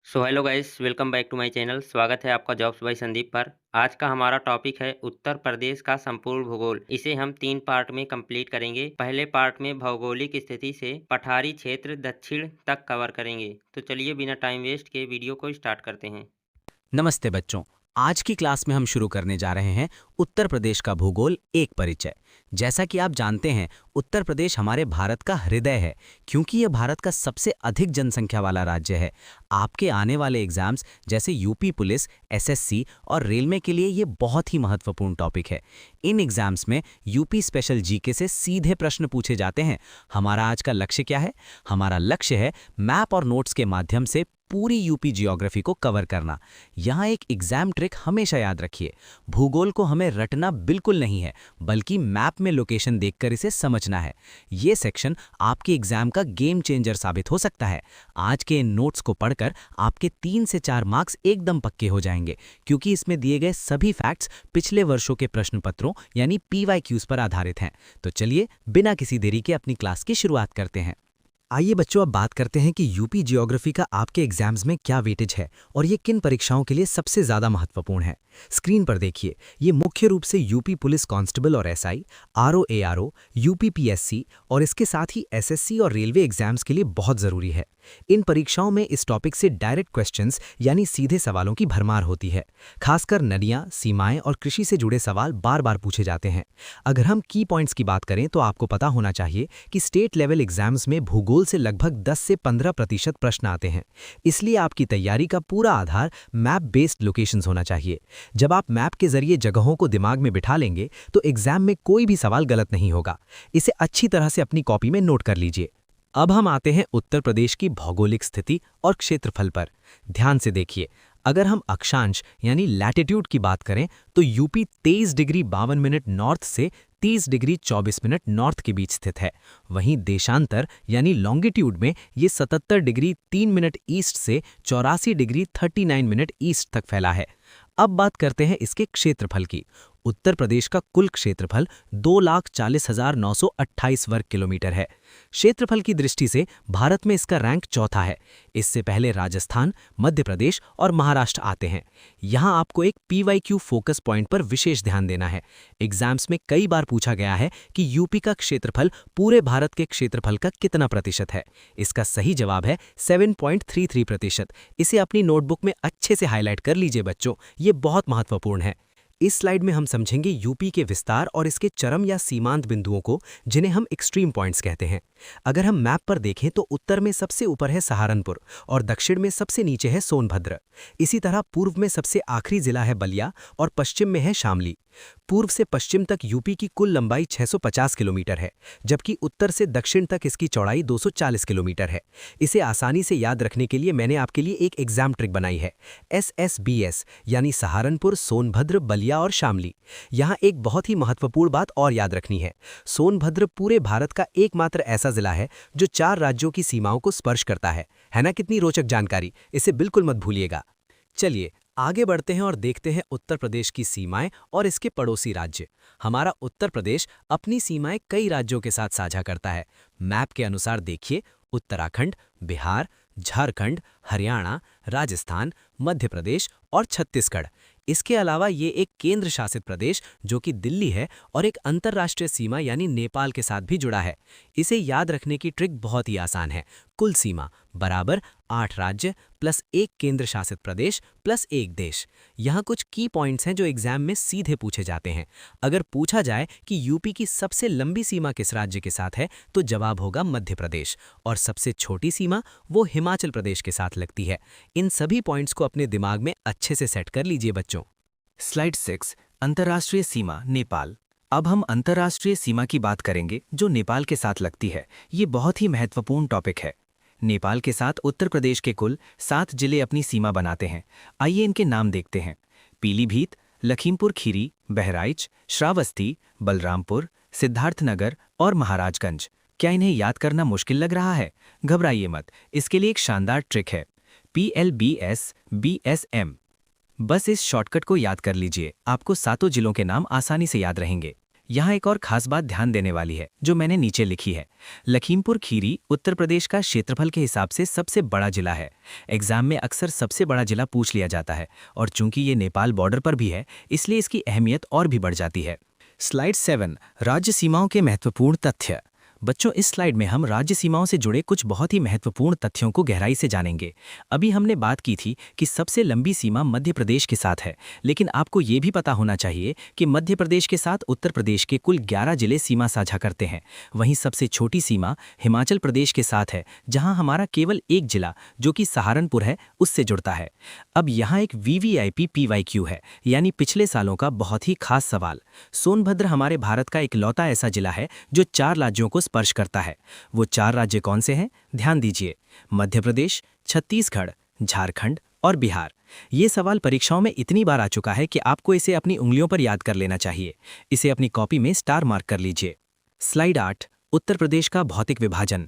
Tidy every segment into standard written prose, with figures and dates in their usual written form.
So hello guys, welcome back to my channel. स्वागत है आपका जॉब्स बाय संदीप पर। आज का हमारा टॉपिक है उत्तर प्रदेश का संपूर्ण भूगोल। इसे हम 3 पार्ट में कंप्लीट करेंगे। पहले पार्ट में भौगोलिक स्थिति से पठारी क्षेत्र दक्षिण तक कवर करेंगे। तो चलिए बिना टाइम वेस्ट के वीडियो को स्टार्ट करते हैं। नमस्ते बच्चों। आज की क्लास में हम शुरू करने जा रहे हैं उत्तर प्रदेश का भूगोल एक परिचय। जैसा कि आप जानते हैं, उत्तर प्रदेश हमारे भारत का हृदय है, क्योंकि यह भारत का सबसे अधिक जनसंख्या वाला राज्य है। आपके आने वाले एग्जाम्स जैसे यूपी पुलिस, एसएससी और रेलवे के लिए ये बहुत ही महत्वपूर्ण टॉपिक है। इन एग्जाम्स में यूपी स्पेशल जीके से सीधे प्रश्न पूछे जाते हैं। हमारा आज का लक्ष्य क्या है? हमारा लक्ष्य है मैप और नोट्स के माध्यम से पूरी यूपी जियोग्राफी को कवर करना। यहाँ एक एग्जाम ट्रिक हमेशा याद रखिए, भूगोल को हमें रटना बिल्कुल नहीं है, बल्कि मैप में लोकेशन देखकर इसे समझना है। ये सेक्शन आपके एग्जाम का गेम चेंजर साबित हो सकता है। आज के इन नोट्स को पढ़कर आपके 3 से 4 मार्क्स एकदम पक्के हो जाएंगे, क्योंकि इसमें दिए गए सभी फैक्ट्स पिछले वर्षों के प्रश्न पत्रों यानी PYQs पर आधारित हैं। तो चलिए बिना किसी देरी के अपनी क्लास की शुरुआत करते हैं। आइए बच्चों, अब बात करते हैं कि यूपी ज्योग्राफी का आपके एग्जाम्स में क्या वेटेज है और ये किन परीक्षाओं के लिए सबसे ज़्यादा महत्वपूर्ण है। स्क्रीन पर देखिए, ये मुख्य रूप से यूपी पुलिस कांस्टेबल और SI, RO ARO, UP PSC और इसके साथ ही एसएससी और रेलवे एग्जाम्स के लिए बहुत ज़रूरी है। इन परीक्षाओं में इस टॉपिक से डायरेक्ट क्वेश्चंस यानी सीधे सवालों की भरमार होती है। खासकर नदियां, सीमाएं और कृषि से जुड़े सवाल बार बार पूछे जाते हैं। अगर हम की पॉइंट्स की बात करें तो आपको पता होना चाहिए कि स्टेट लेवल एग्जाम्स में भूगोल से लगभग 10 से 15% प्रश्न आते हैं। इसलिए आपकी तैयारी का पूरा आधार मैप बेस्ड लोकेशंस होना चाहिए। जब आप मैप के जरिए जगहों को दिमाग में बिठा लेंगे तो एग्जाम में कोई भी सवाल गलत नहीं होगा। इसे अच्छी तरह से अपनी कॉपी में नोट कर लीजिए। अब हम आते हैं उत्तर प्रदेश की भौगोलिक स्थिति और क्षेत्रफल पर। ध्यान से देखिए, अगर हम अक्षांश यानी लैटिट्यूड की बात करें तो यूपी 23 डिग्री 52 मिनट नॉर्थ से 30 डिग्री 24 मिनट नॉर्थ के बीच स्थित है। वहीं देशांतर यानी लॉन्गिट्यूड में ये 77 डिग्री 3 मिनट ईस्ट से 84 डिग्री 39 मिनट ईस्ट तक फैला है। अब बात करते हैं इसके क्षेत्रफल की। उत्तर प्रदेश का कुल क्षेत्रफल 2,40,928 वर्ग किलोमीटर है। क्षेत्रफल की दृष्टि से भारत में इसका रैंक चौथा है। इससे पहले राजस्थान, मध्य प्रदेश और महाराष्ट्र आते हैं। यहाँ आपको एक PYQ फोकस पॉइंट पर विशेष ध्यान देना है। एग्जाम्स में कई बार पूछा गया है कि यूपी का क्षेत्रफल पूरे भारत के क्षेत्रफल का कितना प्रतिशत है। इसका सही जवाब है 7.33%। इसे अपनी नोटबुक में अच्छे से हाईलाइट कर लीजिए बच्चों, ये बहुत महत्वपूर्ण है। इस स्लाइड में हम समझेंगे यूपी के विस्तार और इसके चरम या सीमांत बिंदुओं को, जिन्हें हम एक्सट्रीम पॉइंट्स कहते हैं। अगर हम मैप पर देखें तो उत्तर में सबसे ऊपर है सहारनपुर और दक्षिण में सबसे नीचे है सोनभद्र। इसी तरह पूर्व में सबसे आखिरी जिला है बलिया और पश्चिम में है शामली। पूर्व से पश्चिम तक यूपी की कुल लंबाई 650 किलोमीटर है, जबकि उत्तर से दक्षिण तक इसकी चौड़ाई 240 किलोमीटर है। इसे आसानी से याद रखने के लिए मैंने आपके लिए एक एग्जाम ट्रिक बनाई है, SSBS यानी सहारनपुर, सोनभद्र, बलिया और शामली। यहाँ एक बहुत ही महत्वपूर्ण बात और याद रखनी है। सोनभद्र पूरे भारत का एकमात्र ऐसा जिला है जो 4 राज्यों की सीमाओं को स्पर्श करता है ना? कितनी रोचक जानकारी, इसे बिल्कुल मत भूलिएगा। चलिए आगे बढ़ते हैं और देखते हैं उत्तर प्रदेश की सीमाएं और इसके पड़ोसी राज्य। हमारा उत्तर प्रदेश अपनी सीमाएं कई राज्यों के साथ साझा करता है। मैप के अनुसार देखिए, उत्तराखंड, बिहार, झारखंड, हरियाणा, राजस्थान, मध्य प्रदेश और छत्तीसगढ़। इसके अलावा ये एक केंद्र शासित प्रदेश जो कि दिल्ली है और एक अंतर्राष्ट्रीय सीमा यानी नेपाल के साथ भी जुड़ा है। इसे याद रखने की ट्रिक बहुत ही आसान है। कुल सीमा बराबर 8 राज्य प्लस 1 केंद्र शासित प्रदेश प्लस 1 देश। यहाँ कुछ की पॉइंट्स हैं जो एग्जाम में सीधे पूछे जाते हैं। अगर पूछा जाए कि यूपी की सबसे लंबी सीमा किस राज्य के साथ है तो जवाब होगा मध्य प्रदेश, और सबसे छोटी सीमा वो हिमाचल प्रदेश के साथ लगती है। इन सभी पॉइंट्स को अपने दिमाग में अच्छे से सेट कर लीजिए बच्चों। स्लाइड 6, अंतर्राष्ट्रीय सीमा नेपाल। अब हम अंतर्राष्ट्रीय सीमा की बात करेंगे जो नेपाल के साथ लगती है। ये बहुत ही महत्वपूर्ण टॉपिक है। नेपाल के साथ उत्तर प्रदेश के कुल 7 जिले अपनी सीमा बनाते हैं। आइए इनके नाम देखते हैं। पीलीभीत, लखीमपुर खीरी, बहराइच, श्रावस्ती, बलरामपुर, सिद्धार्थनगर और महाराजगंज। क्या इन्हें याद करना मुश्किल लग रहा है? घबराइए मत, इसके लिए एक शानदार ट्रिक है, PLBS BSM। बस इस शॉर्टकट को याद कर लीजिए, आपको सातों जिलों के नाम आसानी से याद रहेंगे। यहाँ एक और खास बात ध्यान देने वाली है जो मैंने नीचे लिखी है। लखीमपुर खीरी उत्तर प्रदेश का क्षेत्रफल के हिसाब से सबसे बड़ा जिला है। एग्जाम में अक्सर सबसे बड़ा जिला पूछ लिया जाता है और चूंकि ये नेपाल बॉर्डर पर भी है इसलिए इसकी अहमियत और भी बढ़ जाती है। स्लाइड 7 राज्य सीमाओं के महत्वपूर्ण तथ्य। बच्चों, इस स्लाइड में हम राज्य सीमाओं से जुड़े कुछ बहुत ही महत्वपूर्ण तथ्यों को गहराई से जानेंगे। अभी हमने बात की थी कि सबसे लंबी सीमा मध्य प्रदेश के साथ है, लेकिन आपको ये भी पता होना चाहिए कि मध्य प्रदेश के साथ उत्तर प्रदेश के कुल 11 जिले सीमा साझा करते हैं। वहीं सबसे छोटी सीमा हिमाचल प्रदेश के साथ है, जहां हमारा केवल एक जिला जो कि सहारनपुर है उससे जुड़ता है। अब यहाँ एक VVIP PYQ है, यानी पिछले सालों का बहुत ही खास सवाल। सोनभद्र हमारे भारत का इकलौता ऐसा जिला है जो 4 राज्यों को स्पर्श करता है। वो 4 राज्य कौन से हैं? ध्यान दीजिए, मध्य प्रदेश, छत्तीसगढ़, झारखंड और बिहार। ये सवाल परीक्षाओं में इतनी बार आ चुका है कि आपको इसे अपनी उंगलियों पर याद कर लेना चाहिए। इसे अपनी कॉपी में स्टार मार्क कर लीजिए। स्लाइड 8 उत्तर प्रदेश का भौतिक विभाजन।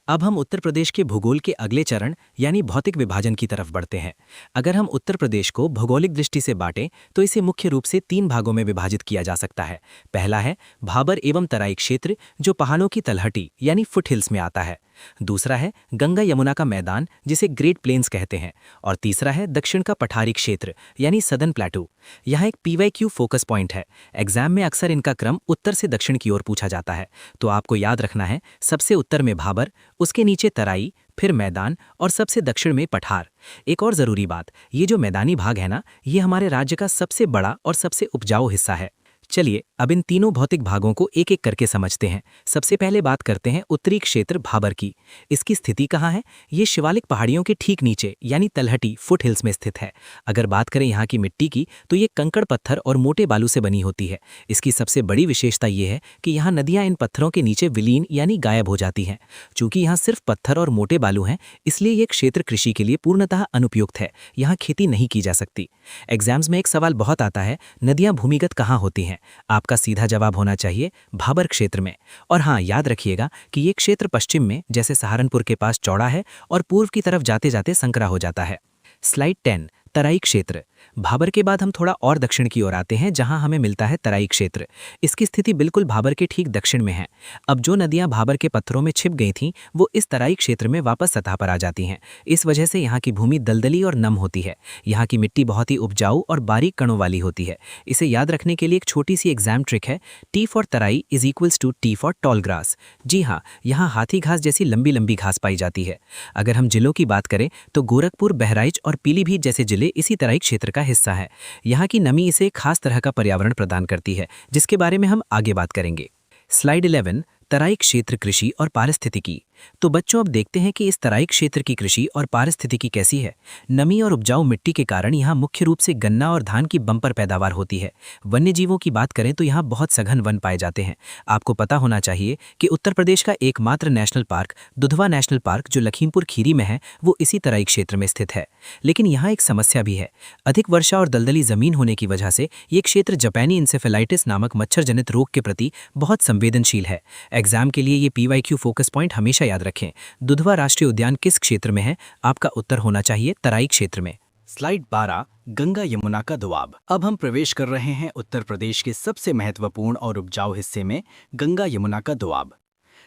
अब हम उत्तर प्रदेश के भूगोल के अगले चरण यानी भौतिक विभाजन की तरफ बढ़ते हैं। अगर हम उत्तर प्रदेश को भौगोलिक दृष्टि से बांटें तो इसे मुख्य रूप से 3 भागों में विभाजित किया जा सकता है। पहला है भाबर एवं तराई क्षेत्र जो पहाड़ों की तलहटी यानी फुटहिल्स में आता है। दूसरा है गंगा यमुना का मैदान जिसे ग्रेट प्लेन्स कहते हैं। और तीसरा है दक्षिण का पठारी क्षेत्र यानी सदर्न प्लेटू। यहाँ एक PYQ फोकस पॉइंट है। एग्जाम में अक्सर इनका क्रम उत्तर से दक्षिण की ओर पूछा जाता है, तो आपको याद रखना है सबसे उत्तर में भाबर, उसके नीचे तराई, फिर मैदान और सबसे दक्षिण में पठार। एक और जरूरी बात, ये जो मैदानी भाग है ना, ये हमारे राज्य का सबसे बड़ा और सबसे उपजाऊ हिस्सा है। चलिए अब इन तीनों भौतिक भागों को एक एक करके समझते हैं। सबसे पहले बात करते हैं उत्तरी क्षेत्र भाबर की। इसकी स्थिति कहाँ है? ये शिवालिक पहाड़ियों के ठीक नीचे यानी तलहटी फुट हिल्स में स्थित है। अगर बात करें यहाँ की मिट्टी की तो ये कंकड़ पत्थर और मोटे बालू से बनी होती है। इसकी सबसे बड़ी विशेषता ये है कि यहाँ नदियाँ इन पत्थरों के नीचे विलीन यानी गायब हो जाती हैं। चूंकि यहाँ सिर्फ पत्थर और मोटे बालू हैं, इसलिए ये क्षेत्र कृषि के लिए पूर्णतः अनुपयुक्त है। यहाँ खेती नहीं की जा सकती। एग्जाम्स में एक सवाल बहुत आता है, नदियाँ भूमिगत कहाँ होती हैं? आपका सीधा जवाब होना चाहिए भाबर क्षेत्र में। और हाँ, याद रखिएगा कि ये क्षेत्र पश्चिम में जैसे सहारनपुर के पास चौड़ा है और पूर्व की तरफ जाते जाते संकरा हो जाता है। स्लाइड 10 तराई क्षेत्र। भाबर के बाद हम थोड़ा और दक्षिण की ओर आते हैं जहां हमें मिलता है तराई क्षेत्र। इसकी स्थिति बिल्कुल भाबर के ठीक दक्षिण में है। अब जो नदियां भाबर के पत्थरों में छिप गई थीं वो इस तराई क्षेत्र में वापस सतह पर आ जाती हैं। इस वजह से यहाँ की भूमि दलदली और नम होती है। यहाँ की मिट्टी बहुत ही उपजाऊ और बारीक कणों वाली होती है। इसे याद रखने के लिए एक छोटी सी एग्जाम ट्रिक है, T for Terai is equals to T for tall grass. जी हाँ, यहाँ हाथी घास जैसी लंबी लंबी घास पाई जाती है। अगर हम जिलों की बात करें तो गोरखपुर, बहराइच और पीलीभीत जैसे जिले इसी तराई क्षेत्र का हिस्सा है। यहाँ की नमी इसे एक खास तरह का पर्यावरण प्रदान करती है, जिसके बारे में हम आगे बात करेंगे। स्लाइड 11 तराई क्षेत्र कृषि और पारिस्थितिकी। तो बच्चों अब देखते हैं कि इस तराई क्षेत्र की कृषि और पारिस्थितिकी कैसी है। नमी और उपजाऊ मिट्टी के कारण यहाँ मुख्य रूप से गन्ना और धान की बम्पर पैदावार होती है। वन्य जीवों की बात करें तो यहाँ बहुत सघन वन पाए जाते हैं। आपको पता होना चाहिए कि उत्तर प्रदेश का एकमात्र national park Dudhwa national park जो लखीमपुर खीरी में है वो इसी तराई क्षेत्र में स्थित है। लेकिन यहाँ एक समस्या भी है। अधिक वर्षा और दलदली जमीन होने की वजह से ये क्षेत्र जापानी इंसेफेलाइटिस नामक मच्छर जनित रोग के प्रति बहुत संवेदनशील है। एग्जाम के लिए ये PYQ फोकस पॉइंट हमेशा याद रखें। दुधवा राष्ट्रीय उद्यान किस क्षेत्र में है? आपका उत्तर होना चाहिए तराई क्षेत्र में। स्लाइड 12 गंगा यमुना का दोआब। अब हम प्रवेश कर रहे हैं उत्तर प्रदेश के सबसे महत्वपूर्ण और उपजाऊ हिस्से में, गंगा यमुना का दोआब।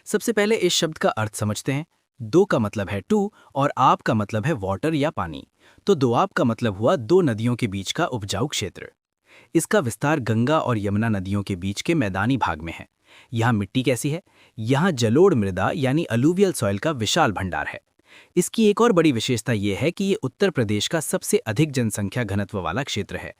सबसे पहले इस शब्द का अर्थ समझते हैं। दो का मतलब है टू और आब का मतलब है वाटर या पानी। तो दोआब का मतलब हुआ दो नदियों के बीच का उपजाऊ क्षेत्र। इसका विस्तार गंगा और यमुना नदियों के बीच के मैदानी भाग में है। यहाँ मिट्टी कैसी है? यहाँ जलोढ़ मृदा यानी अलूवियल सॉइल का विशाल भंडार है। इसकी एक और बड़ी विशेषता यह है कि ये उत्तर प्रदेश का सबसे अधिक जनसंख्या घनत्व वाला क्षेत्र है।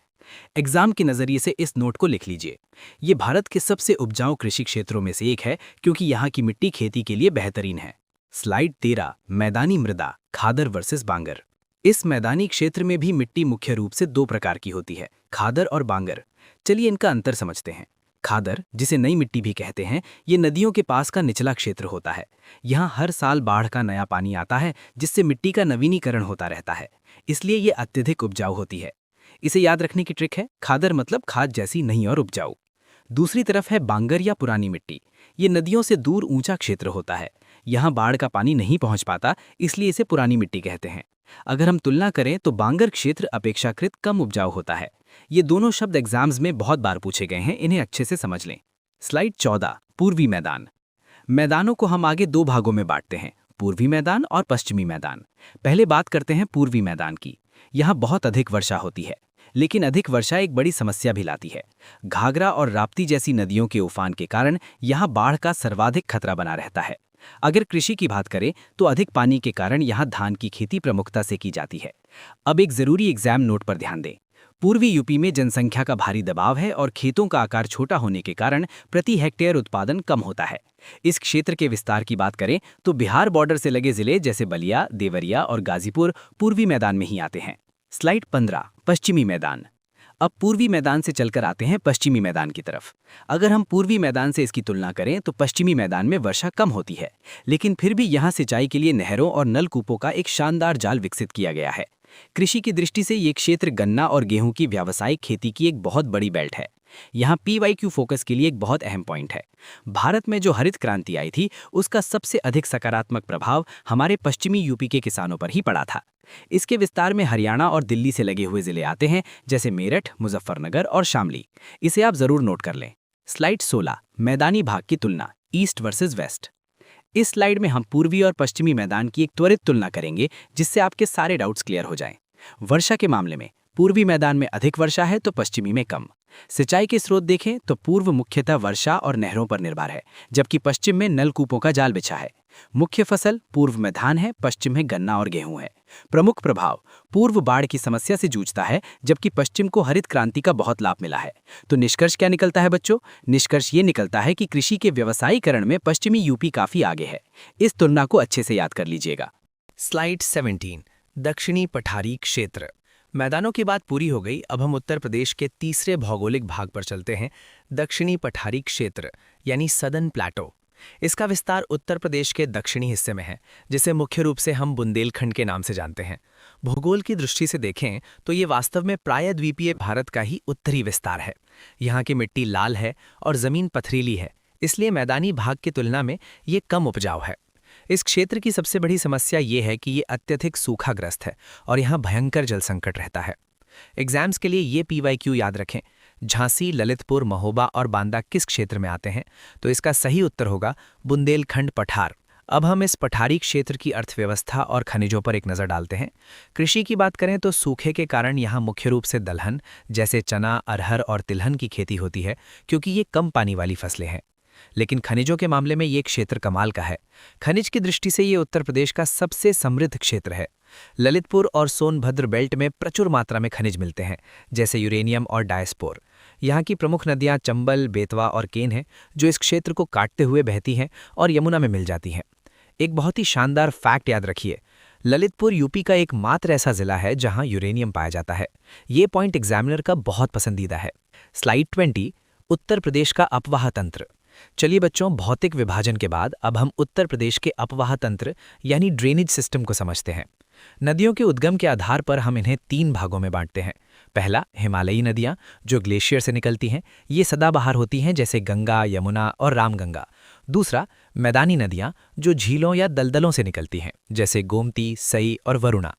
एग्जाम के नजरिए से इस नोट को लिख लीजिए। ये भारत के सबसे उपजाऊ कृषि क्षेत्रों में से एक है क्योंकि यहाँ की मिट्टी खेती के लिए बेहतरीन है। स्लाइड 13 मैदानी मृदा, खादर वर्सेस बांगर। इस मैदानी क्षेत्र में भी मिट्टी मुख्य रूप से दो प्रकार की होती है, खादर और बांगर। चलिए इनका अंतर समझते हैं। खादर, जिसे नई मिट्टी भी कहते हैं, ये नदियों के पास का निचला क्षेत्र होता है। यहाँ हर साल बाढ़ का नया पानी आता है जिससे मिट्टी का नवीनीकरण होता रहता है, इसलिए ये अत्यधिक उपजाऊ होती है। इसे याद रखने की ट्रिक है, खादर मतलब खाद जैसी नहीं और उपजाऊ। दूसरी तरफ है बांगर या पुरानी मिट्टी। ये नदियों से दूर ऊंचा क्षेत्र होता है। यहाँ बाढ़ का पानी नहीं पहुँच पाता, इसलिए इसे पुरानी मिट्टी कहते हैं। अगर हम तुलना करें तो बांगर क्षेत्र अपेक्षाकृत कम उपजाऊ होता है। ये दोनों शब्द एग्जाम्स में बहुत बार पूछे गए हैं, इन्हें अच्छे से समझ लें। स्लाइड 14, पूर्वी मैदान। मैदानों को हम आगे दो भागों में बांटते हैं, पूर्वी मैदान और पश्चिमी मैदान। पहले बात करते हैं पूर्वी मैदान की। यहाँ बहुत अधिक वर्षा होती है, लेकिन अधिक वर्षा एक बड़ी समस्या भी लाती है। घाघरा और राप्ती जैसी नदियों के उफान के कारण यहाँ बाढ़ का सर्वाधिक खतरा बना रहता है। अगर कृषि की बात करें तो अधिक पानी के कारण यहाँ धान की खेती प्रमुखता से की जाती है। अब एक जरूरी एग्जाम नोट पर ध्यान दें। पूर्वी यूपी में जनसंख्या का भारी दबाव है और खेतों का आकार छोटा होने के कारण प्रति हेक्टेयर उत्पादन कम होता है। इस क्षेत्र के विस्तार की बात करें तो बिहार बॉर्डर से लगे जिले जैसे बलिया, देवरिया और गाजीपुर पूर्वी मैदान में ही आते हैं। स्लाइड 15, पश्चिमी मैदान। अब पूर्वी मैदान से चलकर आते हैं पश्चिमी मैदान की तरफ। अगर हम पूर्वी मैदान से इसकी तुलना करें तो पश्चिमी मैदान में वर्षा कम होती है, लेकिन फिर भी यहाँ सिंचाई के लिए नहरों और नलकूपों का एक शानदार जाल विकसित किया गया है। कृषि की दृष्टि से ये क्षेत्र गन्ना और गेहूं की व्यावसायिक खेती की एक बहुत बड़ी बेल्ट है। यहाँ PYQ फोकस के लिए एक बहुत अहम पॉइंट है। भारत में जो हरित क्रांति आई थी उसका सबसे अधिक सकारात्मक प्रभाव हमारे पश्चिमी यूपी के किसानों पर ही पड़ा था। इसके विस्तार में हरियाणा और दिल्ली से लगे हुए जिले आते हैं, जैसे मेरठ, मुजफ्फरनगर और शामली। इसे आप जरूर नोट कर लें। स्लाइड 16, मैदानी भाग की तुलना, ईस्ट वर्सेस वेस्ट। इस स्लाइड में हम पूर्वी और पश्चिमी मैदान की एक त्वरित तुलना करेंगे, जिससे आपके सारे डाउट्स क्लियर हो जाएं। वर्षा के मामले में पूर्वी मैदान में अधिक वर्षा है तो पश्चिमी में कम। सिंचाई के स्रोत देखें तो पूर्व मुख्यतः वर्षा और नहरों पर निर्भर है, जबकि पश्चिम में नलकूपों का जाल बिछा है। मुख्य फसल पूर्व में धान है, पश्चिम में गन्ना और गेहूं है। प्रमुख प्रभाव, पूर्व बाढ़ की समस्या से जूझता है, जबकि पश्चिम को हरित क्रांति का बहुत लाभ मिला है। तो निष्कर्ष क्या निकलता है बच्चों? निष्कर्ष ये निकलता है कि कृषि के व्यवसायीकरण में पश्चिमी यूपी काफी आगे है। इस तुलना को अच्छे से याद कर लीजिएगा। स्लाइड 17, दक्षिणी पठारी क्षेत्र। मैदानों की बात पूरी हो गई। अब हम उत्तर प्रदेश के तीसरे भौगोलिक भाग पर चलते हैं, दक्षिणी पठारी क्षेत्र यानी सदर्न प्लेटो। इसका विस्तार उत्तर प्रदेश के दक्षिणी हिस्से में है, जिसे मुख्य रूप से हम बुंदेलखंड के नाम से जानते हैं। भूगोल की दृष्टि से देखें तो ये वास्तव में प्रायद्वीपीय भारत का ही उत्तरी विस्तार है। यहाँ की मिट्टी लाल है और जमीन पथरीली है, इसलिए मैदानी भाग की तुलना में ये कम उपजाऊ है। इस क्षेत्र की सबसे बड़ी समस्या ये है कि ये अत्यधिक सूखाग्रस्त है और यहाँ भयंकर जल संकट रहता है। एग्जाम्स के लिए ये PYQ याद रखें। झांसी, ललितपुर, महोबा और बांदा किस क्षेत्र में आते हैं? तो इसका सही उत्तर होगा बुंदेलखंड पठार। अब हम इस पठारी क्षेत्र की अर्थव्यवस्था और खनिजों पर एक नज़र डालते हैं। कृषि की बात करें तो सूखे के कारण यहाँ मुख्य रूप से दलहन जैसे चना, अरहर और तिलहन की खेती होती है, क्योंकि ये कम पानी वाली फसलें हैं। लेकिन खनिजों के मामले में ये क्षेत्र कमाल का है। खनिज की दृष्टि से ये उत्तर प्रदेश का सबसे समृद्ध क्षेत्र है। ललितपुर और सोनभद्र बेल्ट में प्रचुर मात्रा में खनिज मिलते हैं, जैसे यूरेनियम और डायस्पोर। यहाँ की प्रमुख नदियाँ चंबल, बेतवा और केन हैं, जो इस क्षेत्र को काटते हुए बहती हैं और यमुना में मिल जाती हैं। एक बहुत ही शानदार फैक्ट याद रखिए, ललितपुर यूपी का एकमात्र ऐसा जिला है जहाँ यूरेनियम पाया जाता है। ये पॉइंट एग्जामिनर का बहुत पसंदीदा है। स्लाइड 20, उत्तर प्रदेश का अपवाह तंत्र। चलिए बच्चों, भौतिक विभाजन के बाद अब हम उत्तर प्रदेश के अपवाह तंत्र यानी ड्रेनेज सिस्टम को समझते हैं। नदियों के उद्गम के आधार पर हम इन्हें 3 भागों में बांटते हैं। पहला, हिमालयी नदियाँ जो ग्लेशियर से निकलती हैं, ये सदाबहार होती हैं, जैसे गंगा, यमुना और रामगंगा। दूसरा, मैदानी नदियाँ जो झीलों या दलदलों से निकलती हैं, जैसे गोमती, सई और वरुणा।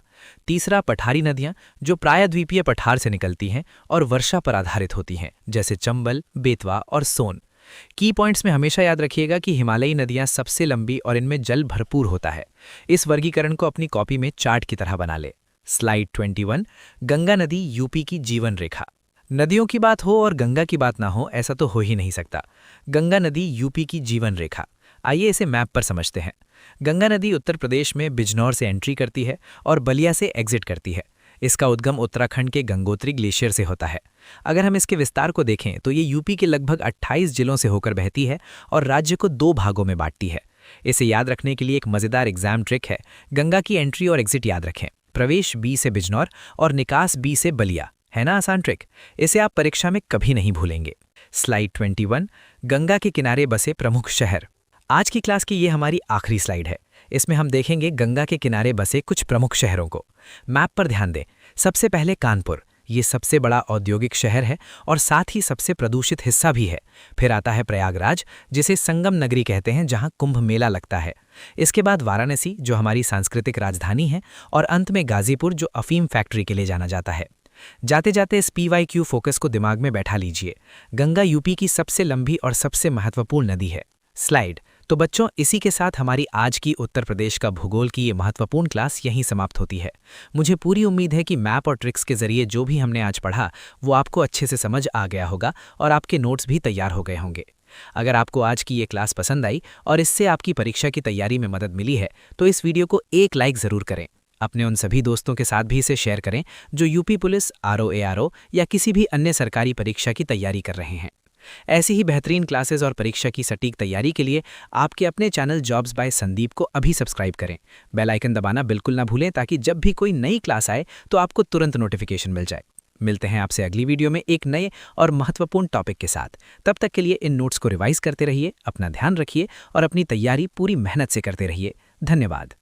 तीसरा, पठारी नदियाँ जो प्रायद्वीपीय पठार से निकलती हैं और वर्षा पर आधारित होती हैं, जैसे चंबल, बेतवा और सोन। की पॉइंट्स में हमेशा याद रखिएगा कि हिमालयी नदियां सबसे लंबी और इनमें जल भरपूर होता है। इस वर्गीकरण को अपनी कॉपी में चार्ट की तरह बना ले। स्लाइड 21, गंगा नदी यूपी की जीवन रेखा। नदियों की बात हो और गंगा की बात ना हो, ऐसा तो हो ही नहीं सकता। गंगा नदी यूपी की जीवन रेखा। आइए इसे मैप पर समझते हैं। गंगा नदी उत्तर प्रदेश में बिजनौर से एंट्री करती है और बलिया से एग्जिट करती है। इसका उद्गम उत्तराखंड के गंगोत्री ग्लेशियर से होता है। अगर हम इसके विस्तार को देखें तो ये यूपी के लगभग 28 जिलों से होकर बहती है और राज्य को 2 भागों में बांटती है। इसे याद रखने के लिए एक मज़ेदार एग्जाम ट्रिक है। गंगा की एंट्री और एग्जिट याद रखें। प्रवेश B से बिजनौर और निकास B से बलिया। है ना आसान ट्रिक? इसे आप परीक्षा में कभी नहीं भूलेंगे। स्लाइड 21, गंगा के किनारे बसे प्रमुख शहर। आज की क्लास की ये हमारी आखिरी स्लाइड है। इसमें हम देखेंगे गंगा के किनारे बसे कुछ प्रमुख शहरों को। मैप पर ध्यान दें। सबसे पहले कानपुर, ये सबसे बड़ा औद्योगिक शहर है और साथ ही सबसे प्रदूषित हिस्सा भी है। फिर आता है प्रयागराज, जिसे संगम नगरी कहते हैं, जहां कुंभ मेला लगता है। इसके बाद वाराणसी, जो हमारी सांस्कृतिक राजधानी है, और अंत में गाजीपुर, जो अफीम फैक्ट्री के लिए जाना जाता है। जाते जाते इस PYQ फोकस को दिमाग में बैठा लीजिए। गंगा यूपी की सबसे लंबी और सबसे महत्वपूर्ण नदी है। स्लाइड। तो बच्चों, इसी के साथ हमारी आज की उत्तर प्रदेश का भूगोल की ये महत्वपूर्ण क्लास यहीं समाप्त होती है। मुझे पूरी उम्मीद है कि मैप और ट्रिक्स के जरिए जो भी हमने आज पढ़ा वो आपको अच्छे से समझ आ गया होगा और आपके नोट्स भी तैयार हो गए होंगे। अगर आपको आज की ये क्लास पसंद आई और इससे आपकी परीक्षा की तैयारी में मदद मिली है तो इस वीडियो को एक लाइक ज़रूर करें। अपने उन सभी दोस्तों के साथ भी इसे शेयर करें जो यूपी पुलिस, RO, ARO या किसी भी अन्य सरकारी परीक्षा की तैयारी कर रहे हैं। ऐसी ही बेहतरीन क्लासेस और परीक्षा की सटीक तैयारी के लिए आपके अपने चैनल जॉब्स बाय संदीप को अभी सब्सक्राइब करें। बेल आइकन दबाना बिल्कुल ना भूलें ताकि जब भी कोई नई क्लास आए तो आपको तुरंत नोटिफिकेशन मिल जाए। मिलते हैं आपसे अगली वीडियो में एक नए और महत्वपूर्ण टॉपिक के साथ। तब तक के लिए इन नोट्स को रिवाइज करते रहिए, अपना ध्यान रखिए और अपनी तैयारी पूरी मेहनत से करते रहिए। धन्यवाद।